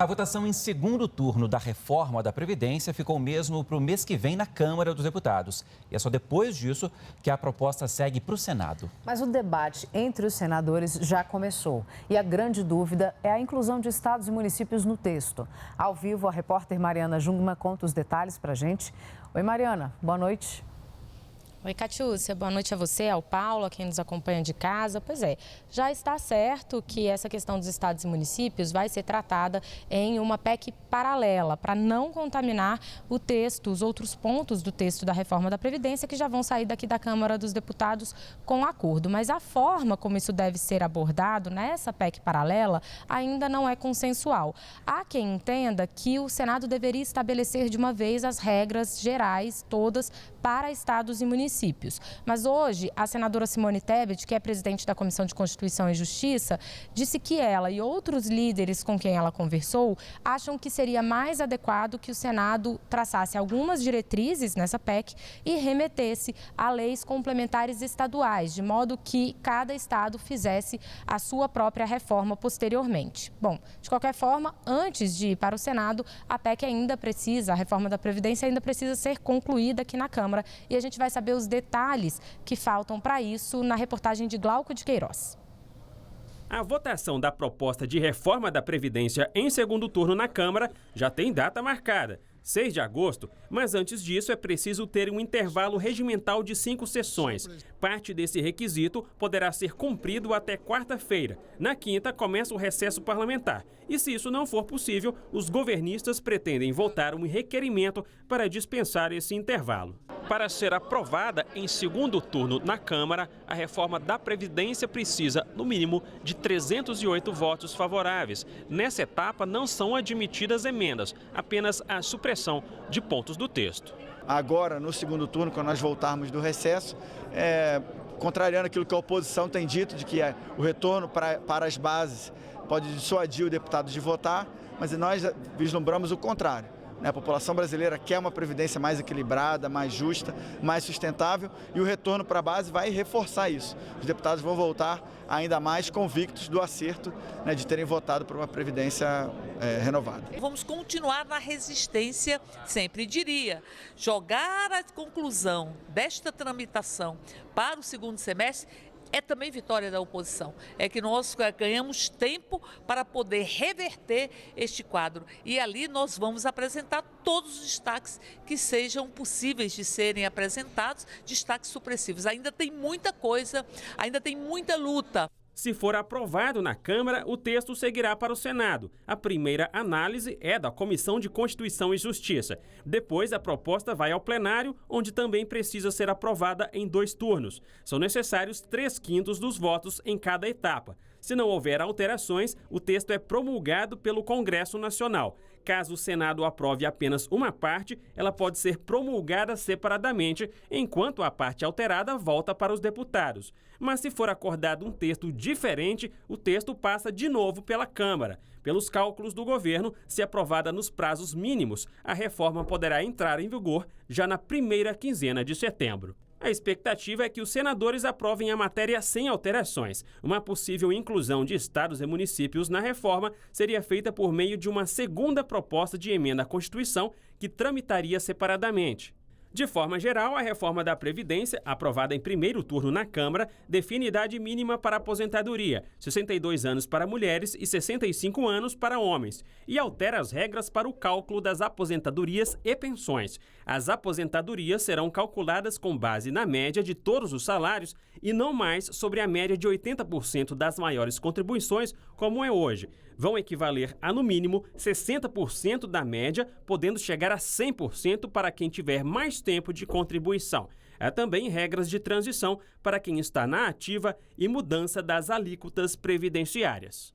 A votação em segundo turno da reforma da Previdência ficou mesmo para o mês que vem na Câmara dos Deputados. E é só depois disso que a proposta segue para o Senado. Mas o debate entre os senadores já começou. E a grande dúvida é a inclusão de estados e municípios no texto. Ao vivo, a repórter Mariana Jungmann conta os detalhes para a gente. Oi, Mariana, boa noite. Oi, Catiúcia, boa noite a você, ao Paulo, a quem nos acompanha de casa. Pois é, já está certo que essa questão dos estados e municípios vai ser tratada em uma PEC paralela, para não contaminar o texto, os outros pontos do texto da reforma da Previdência que já vão sair daqui da Câmara dos Deputados com acordo. Mas a forma como isso deve ser abordado nessa PEC paralela ainda não é consensual. Há quem entenda que o Senado deveria estabelecer de uma vez as regras gerais, todas, para estados e municípios. Mas hoje, a senadora Simone Tebet, que é presidente da Comissão de Constituição e Justiça, disse que ela e outros líderes com quem ela conversou acham que seria mais adequado que o Senado traçasse algumas diretrizes nessa PEC e remetesse a leis complementares estaduais, de modo que cada estado fizesse a sua própria reforma posteriormente. Bom, de qualquer forma, antes de ir para o Senado, a PEC ainda precisa, a reforma da Previdência ainda precisa ser concluída aqui na Câmara. E a gente vai saber os detalhes que faltam para isso na reportagem de Glauco de Queiroz. A votação da proposta de reforma da Previdência em segundo turno na Câmara já tem data marcada, 6 de agosto, mas antes disso é preciso ter um intervalo regimental de 5 sessões. Parte desse requisito poderá ser cumprido até quarta-feira. Na quinta, começa o recesso parlamentar. E se isso não for possível, os governistas pretendem votar um requerimento para dispensar esse intervalo. Para ser aprovada em segundo turno na Câmara, a reforma da Previdência precisa, no mínimo, de 308 votos favoráveis. Nessa etapa, não são admitidas emendas, apenas a supressão de pontos do texto. Agora, no segundo turno, quando nós voltarmos do recesso, contrariando aquilo que a oposição tem dito, de que o retorno para as bases pode dissuadir o deputado de votar, mas nós vislumbramos o contrário. A população brasileira quer uma previdência mais equilibrada, mais justa, mais sustentável, e o retorno para a base vai reforçar isso. Os deputados vão voltar ainda mais convictos do acerto, de terem votado por uma previdência renovada. Vamos continuar na resistência, sempre diria, jogar a conclusão desta tramitação para o segundo semestre é também vitória da oposição. É que nós ganhamos tempo para poder reverter este quadro. E ali nós vamos apresentar todos os destaques que sejam possíveis de serem apresentados, destaques supressivos. Ainda tem muita coisa, ainda tem muita luta. Se for aprovado na Câmara, o texto seguirá para o Senado. A primeira análise é da Comissão de Constituição e Justiça. Depois, a proposta vai ao plenário, onde também precisa ser aprovada em 2 turnos. São necessários 3/5 dos votos em cada etapa. Se não houver alterações, o texto é promulgado pelo Congresso Nacional. Caso o Senado aprove apenas uma parte, ela pode ser promulgada separadamente, enquanto a parte alterada volta para os deputados. Mas se for acordado um texto diferente, o texto passa de novo pela Câmara. Pelos cálculos do governo, se aprovada nos prazos mínimos, a reforma poderá entrar em vigor já na primeira quinzena de setembro. A expectativa é que os senadores aprovem a matéria sem alterações. Uma possível inclusão de estados e municípios na reforma seria feita por meio de uma segunda proposta de emenda à Constituição que tramitaria separadamente. De forma geral, a reforma da Previdência, aprovada em primeiro turno na Câmara, define idade mínima para aposentadoria, 62 anos para mulheres e 65 anos para homens, e altera as regras para o cálculo das aposentadorias e pensões. As aposentadorias serão calculadas com base na média de todos os salários e não mais sobre a média de 80% das maiores contribuições, como é hoje. Vão equivaler a, no mínimo, 60% da média, podendo chegar a 100% para quem tiver mais tempo de contribuição. Há também regras de transição para quem está na ativa e mudança das alíquotas previdenciárias.